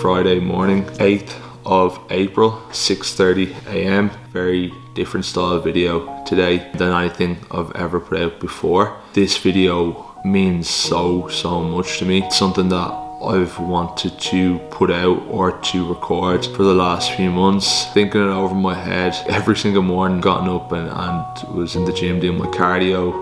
Friday morning, 8th of April, 6:30 a.m. Very different style video today than anything I've ever put out before. This video means so much to me. It's something that I've wanted to put out or to record for the last few months, thinking it over in my head every single morning, gotten up and was in the gym doing my cardio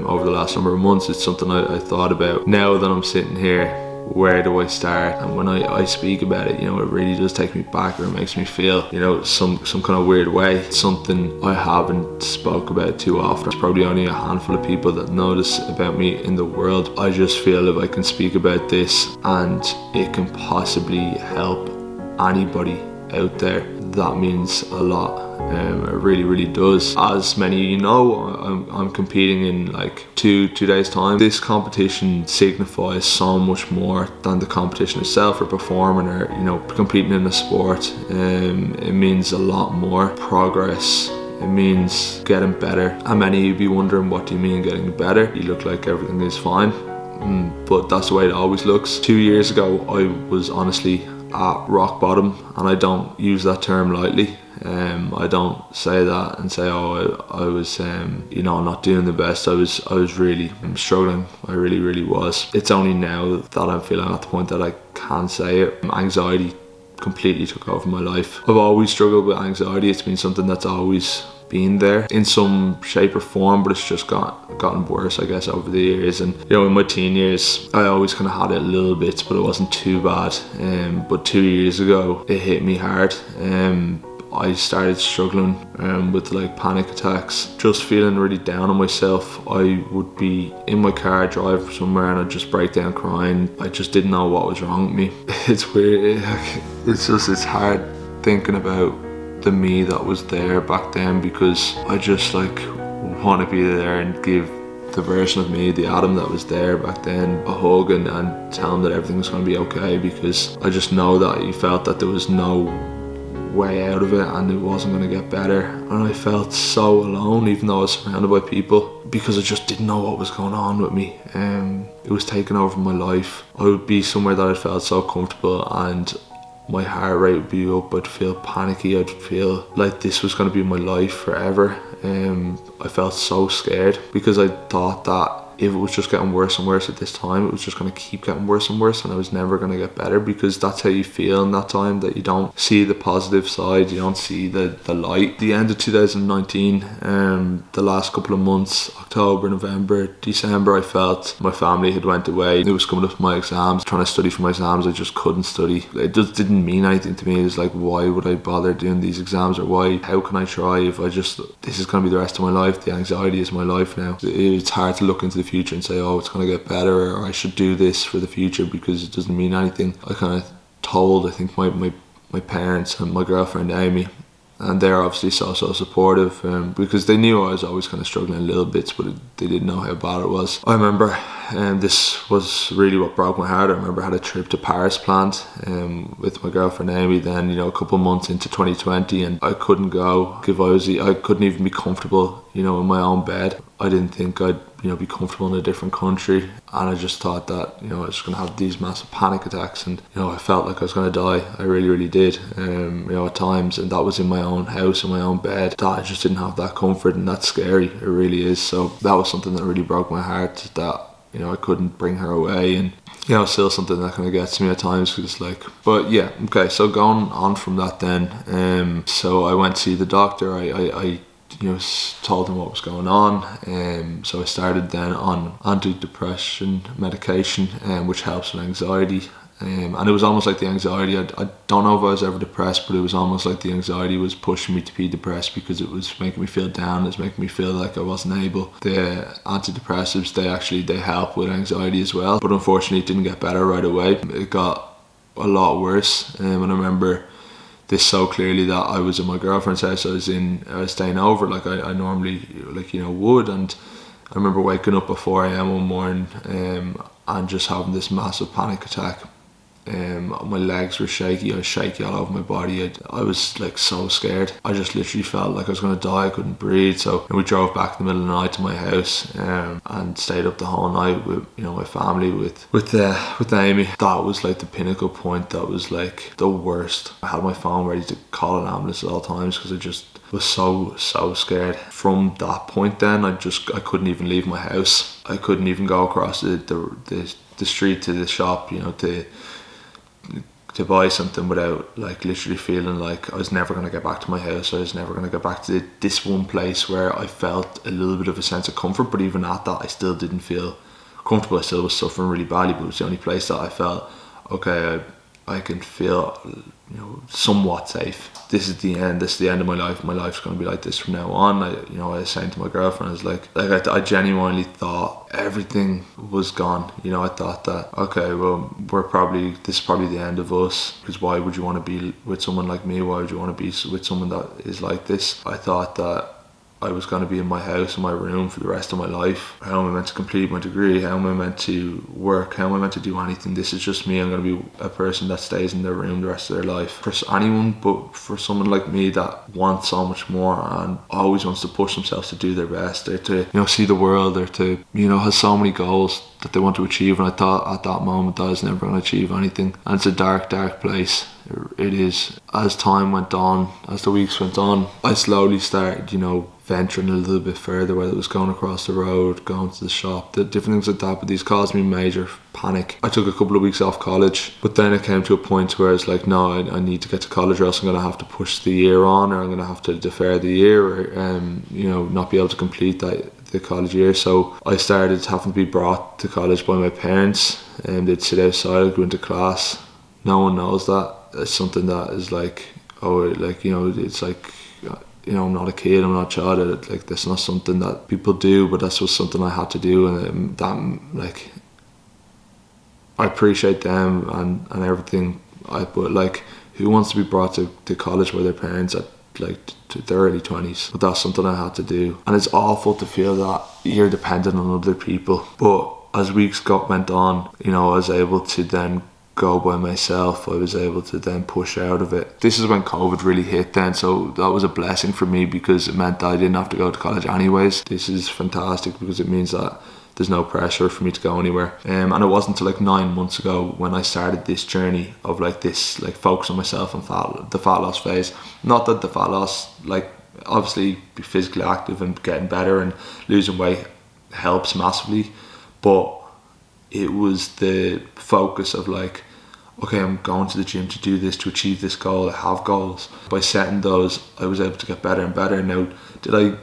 over the last number of months. It's something I thought about. Now that I'm sitting here, where do I start? And when I speak about it, you know, it really does take me back, or it makes me feel, you know, some kind of weird way. It's something I haven't spoke about too often. There's probably only a handful of people that know this about me in the world. I just feel if I can speak about this and it can possibly help anybody out there, that means a lot. It really does. As many of you know, I'm competing in like two days time. This competition signifies so much more than the competition itself, or performing, or, you know, competing in a sport. It means a lot more progress. It means getting better. And many of you be wondering, what do you mean getting better? You look like everything is fine, but that's the way it always looks. 2 years ago, I was honestly at rock bottom, and I don't use that term lightly. I don't say that and say, oh, I was you know, not doing the best. I was really struggling. I really was. It's only now that I'm feeling at the point that I can say it. Anxiety completely took over my life. I've always struggled with anxiety. It's been something that's always been there in some shape or form, but it's just gotten worse, I guess, over the years. And, you know, in my teen years, I always kind of had it a little bit, but it wasn't too bad. But 2 years ago, it hit me hard. I started struggling with like panic attacks, just feeling really down on myself. I would be in my car, drive somewhere, and I'd just break down crying. I just didn't know what was wrong with me. It's weird. It's hard thinking about the me that was there back then, because I just like want to be there and give the version of me, the Adam that was there back then, a hug and tell him that everything was going to be okay, because I just know that he felt that there was no way out of it and it wasn't going to get better. And I felt so alone, even though I was surrounded by people, because I just didn't know what was going on with me. It was taking over my life. I would be somewhere that I felt so comfortable, and my heart rate would be up. I'd feel panicky. I'd feel like this was going to be my life forever. I felt so scared, because I thought that if it was just getting worse and worse at this time, it was just going to keep getting worse and worse, and I was never going to get better, because that's how you feel in that time, that you don't see the positive side, you don't see the light. The end of 2019, the last couple of months, October, November, December, I felt my family had went away. It was coming up to my exams, trying to study for my exams. I just couldn't study. It just didn't mean anything to me. It was like, why would I bother doing these exams, or how can I try if this is going to be the rest of my life? The anxiety is my life now. It's hard to look into the future and say, oh, it's going to get better, or I should do this for the future, because it doesn't mean anything. I kind of told, I think, my parents and my girlfriend Amy, and they're obviously so supportive, because they knew I was always kind of struggling a little bit, but they didn't know how bad it was. I remember, this was really what broke my heart. I remember I had a trip to Paris planned with my girlfriend Amy, then, you know, a couple of months into 2020, and I couldn't go. I couldn't even be comfortable, you know, in my own bed. I didn't think I'd, you know, be comfortable in a different country, and I just thought that, you know, I was going to have these massive panic attacks, and, you know, I felt like I was going to die. I really did, you know, at times, and that was in my own house, in my own bed. That I just didn't have that comfort, and that's scary. It really is. So that was something that really broke my heart, that, you know, I couldn't bring her away, and, you know, still something that kind of gets me at times, because it's like, but yeah, okay, so going on from that then, so I went to see the doctor. I you know, told him what was going on, so I started then on antidepressant medication, which helps with anxiety, and it was almost like the anxiety, I don't know if I was ever depressed, but it was almost like the anxiety was pushing me to be depressed, because it was making me feel down, it was making me feel like I wasn't able. The antidepressives, they help with anxiety as well, but unfortunately it didn't get better right away. It got a lot worse, and I remember this so clearly, that I was in my girlfriend's house. I was staying over like I normally, like, you know, would, and I remember waking up at 4 a.m. one morning, and just having this massive panic attack, My legs were shaky. I was shaky all over my body. I was like so scared. I just literally felt like I was going to die. I couldn't breathe. So we drove back in the middle of the night to my house and stayed up the whole night with my family, with Amy. That was like the pinnacle point. That was like the worst. I had my phone ready to call an ambulance at all times because I just was so scared. From that point then, I couldn't even leave my house. I couldn't even go across the street to the shop, to buy something without like literally feeling like I was never going to get back to my house. I was never going to get back to this one place where I felt a little bit of a sense of comfort, but even at that I still didn't feel comfortable. I still was suffering really badly, but it was the only place that I felt okay, I can feel somewhat safe. This is the end. This is the end of my life. My life's going to be like this from now on. I was saying to my girlfriend, I was like I genuinely thought everything was gone. I thought that, okay, well, this is probably the end of us, because why would you want to be with someone like me? Why would you want to be with someone that is like this? I thought that I was going to be in my house, in my room for the rest of my life. How am I meant to complete my degree? How am I meant to work? How am I meant to do anything? This is just me. I'm going to be a person that stays in their room the rest of their life. For anyone, but for someone like me that wants so much more and always wants to push themselves to do their best, or to see the world, or to has so many goals that they want to achieve. And I thought at that moment that I was never going to achieve anything. And it's a dark place. It is. As time went on, as the weeks went on, I slowly started venturing a little bit further, whether it was going across the road, going to the shop, the different things like that. But these caused me major panic. I took a couple of weeks off college, but then it came to a point where it's like, no, I need to get to college, or else I'm going to have to push the year on, or I'm going to have to defer the year, or not be able to complete the college year. So I started having to be brought to college by my parents, and they'd sit outside, I'd go into class. No one knows that. It's something that is like, it's like, I'm not a kid, I'm not a child. Like, that's not something that people do, but that's just something I had to do. And I appreciate them and everything. But like, who wants to be brought to college by their parents at like their early 20s? But that's something I had to do. And it's awful to feel that you're dependent on other people. But as weeks went on, I was able to then go by myself. I was able to then push out of it. This is when COVID really hit then, so that was a blessing for me, because it meant that I didn't have to go to college anyways. This is fantastic because it means that there's no pressure for me to go anywhere. And it wasn't until like 9 months ago when I started this journey of like this, like, focus on myself and the fat loss phase. Not that the fat loss, like, obviously be physically active and getting better and losing weight helps massively, but it was the focus of like, okay, I'm going to the gym to do this, to achieve this goal. I have goals. By setting those, I was able to get better and better. Now, did I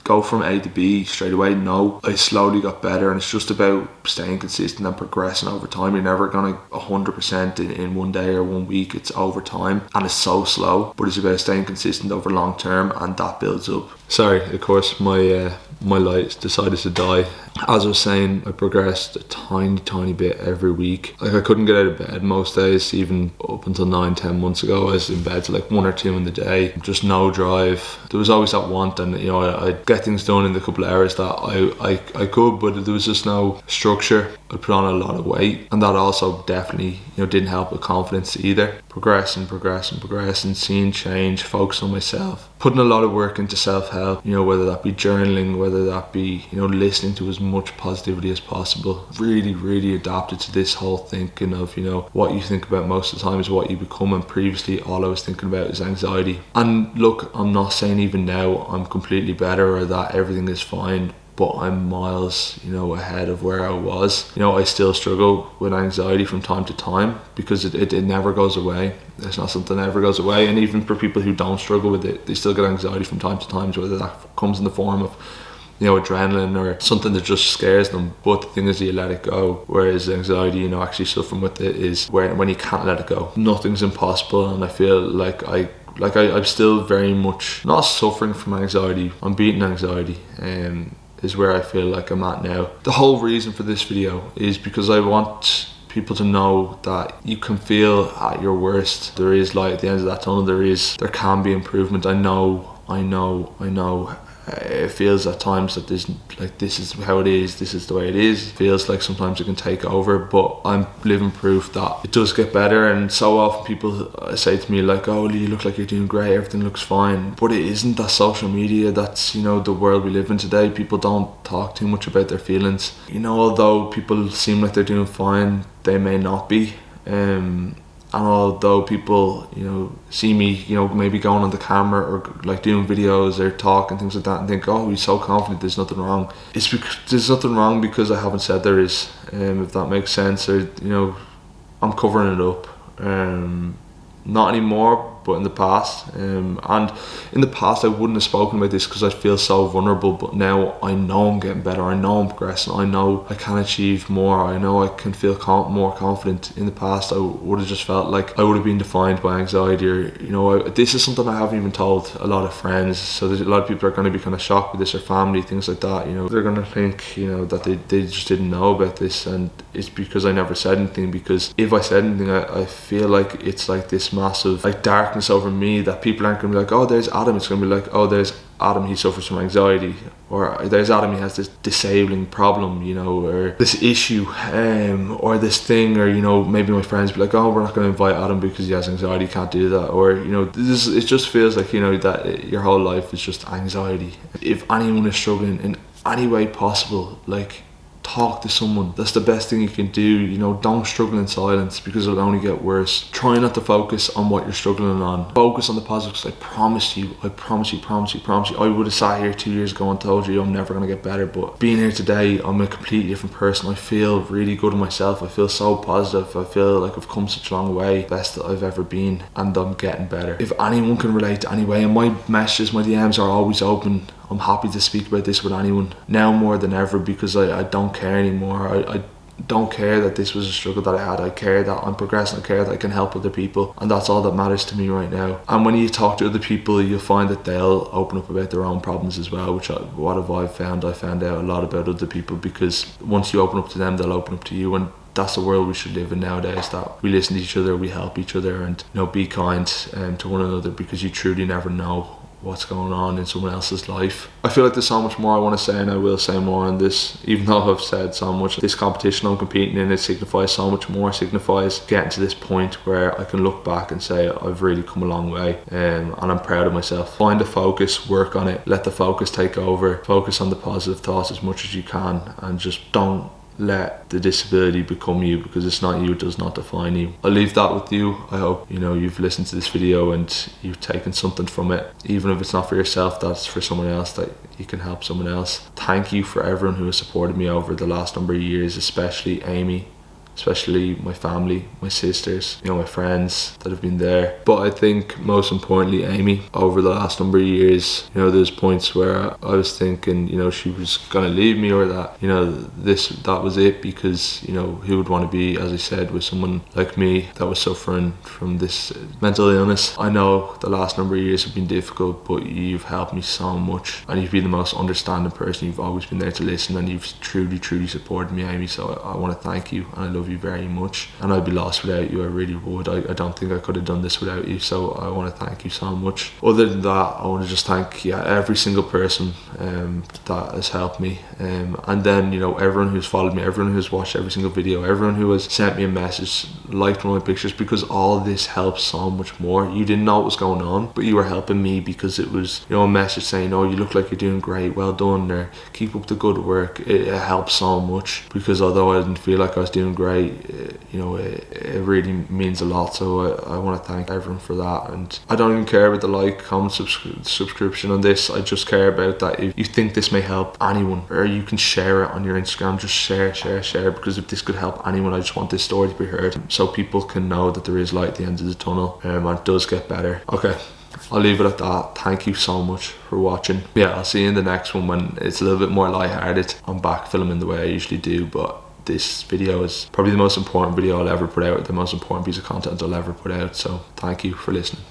go from A to B straight away? No, I slowly got better, and it's just about staying consistent and progressing over time. You're never going to 100% in one day or 1 week. It's over time, and it's so slow, but it's about staying consistent over long term, and that builds up. Sorry, of course, my light decided to die. As I was saying, I progressed a tiny bit every week. Like, I couldn't get out of bed most days. Even up until 9-10 months ago, I was in bed till like 1 or 2 in the day. Just no drive. There was always that want, and I'd get things done in the couple of hours that I could, but there was just no structure. I put on a lot of weight, and that also definitely didn't help with confidence either. Progressing, seeing change, focus on myself, putting a lot of work into self-help, whether that be journaling, whether that be listening to as much positivity as possible. Really adapted to this whole thinking of what you think about most of the time is what you become, and previously all I was thinking about is anxiety. And look, I'm not saying even now I'm completely better or that everything is fine, but I'm miles ahead of where I was. I still struggle with anxiety from time to time, because it never goes away. It's not something that ever goes away. And even for people who don't struggle with it, they still get anxiety from time to time, whether that comes in the form of adrenaline or something that just scares them. But the thing is, you let it go. Whereas anxiety, actually suffering with it, is when you can't let it go. Nothing's impossible, and I feel like I'm still very much not suffering from anxiety. I'm beating anxiety, is where I feel like I'm at now. The whole reason for this video is because I want people to know that you can feel at your worst. There is light at the end of that tunnel. There can be improvement. I know I know it feels at times that this is how it is, this is the way it is. It feels like sometimes it can take over, but I'm living proof that it does get better. And so often people say to me like, oh, you look like you're doing great, everything looks fine. But it isn't. That social media, that's, you know, the world we live in today. People don't talk too much about their feelings. You know, although people seem like they're doing fine, they may not be. And although people, you know, see me, you know, maybe going on the camera or like doing videos or talking, things like that, and think, oh, he's so confident, there's nothing wrong. It's because there's nothing wrong because I haven't said there is, if that makes sense. Or, you know, I'm covering it up. Not anymore, but in the past. And in the past I wouldn't have spoken about this because I feel so vulnerable, but now I know I'm getting better, I know I'm progressing, I know I can achieve more, I know I can feel more confident. In the past I would have just felt like I would have been defined by anxiety, or, you know, this is something I haven't even told a lot of friends, so there's a lot of people are going to be kind of shocked with this, or family, things like that. You know, they're going to think, you know, that they just didn't know about this, and it's because I never said anything. Because if I said anything, I feel like it's like this massive like darkness over me that people aren't going to be like, oh, there's Adam. It's going to be like, oh, there's Adam, he suffers from anxiety, or there's Adam, he has this disabling problem, you know, or this issue, or this thing. Or, you know, maybe my friends be like, oh, we're not going to invite Adam because he has anxiety, can't do that. Or, you know, it just feels like, you know, that your whole life is just anxiety. If anyone is struggling in any way possible, like, talk to someone. That's the best thing you can do. You know, don't struggle in silence, because it'll only get worse. Try not to focus on what you're struggling on. Focus on the positives. I promise you, I would have sat here 2 years ago and told you I'm never going to get better, but being here today, I'm a completely different person. I feel really good in myself. I feel so positive. I feel like I've come such a long way, best that I've ever been, and I'm getting better. If anyone can relate to any way, and my messages, my DMs are always open. I'm happy to speak about this with anyone, now more than ever, because I don't care anymore. I don't care that this was a struggle that I had. I care that I'm progressing. I care that I can help other people, and that's all that matters to me right now. And when you talk to other people, you'll find that they'll open up about their own problems as well, what have I found? I found out a lot about other people, because once you open up to them, they'll open up to you. And that's the world we should live in nowadays, that we listen to each other, we help each other, and, you know, be kind to one another, because you truly never know what's going on in someone else's life. I feel like there's so much more I want to say, and I will say more on this, even though I've said so much. This competition I'm competing in, it signifies so much more. It signifies getting to this point where I can look back and say I've really come a long way, and I'm proud of myself. Find a focus, work on it, let the focus take over, focus on the positive thoughts as much as you can, and just don't let the disability become you, because it's not you, it does not define you. I'll leave that with you. I hope, you know, you've listened to this video and you've taken something from it, even if it's not for yourself, that's for someone else, that you can help someone else. Thank you for everyone who has supported me over the last number of years, especially Amy, especially my family, my sisters, you know, my friends that have been there. But I think most importantly, Amy, over the last number of years, you know, there's points where I was thinking, you know, she was gonna leave me, or that, you know, that was it, because, you know, who would want to be, as I said, with someone like me that was suffering from this mental illness. I know the last number of years have been difficult, but you've helped me so much, and you've been the most understanding person. You've always been there to listen, and you've truly supported me, Amy, so I want to thank you, and I love you very much, and I'd be lost without you. I really would. I don't think I could have done this without you, so I want to thank you so much. Other than that, I want to just thank every single person that has helped me, and then, you know, everyone who's followed me, everyone who's watched every single video, everyone who has sent me a message, liked one of my pictures, because all this helps so much more. You didn't know what was going on, but you were helping me, because it was, you know, a message saying, oh, you look like you're doing great, well done, or keep up the good work. It helps so much, because although I didn't feel like I was doing great, you know, it really means a lot. So I want to thank everyone for that. And I don't even care about the like, comment, subscription on this. I just care about that if you think this may help anyone, or you can share it on your Instagram, just share, because if this could help anyone, I just want this story to be heard, so people can know that there is light at the end of the tunnel, and it does get better. Okay, I'll leave it at that. Thank you so much for watching. Yeah, I'll see you in the next one, when it's a little bit more lighthearted. I'm back filming the way I usually do, but this video is probably the most important video I'll ever put out, the most important piece of content I'll ever put out. So thank you for listening.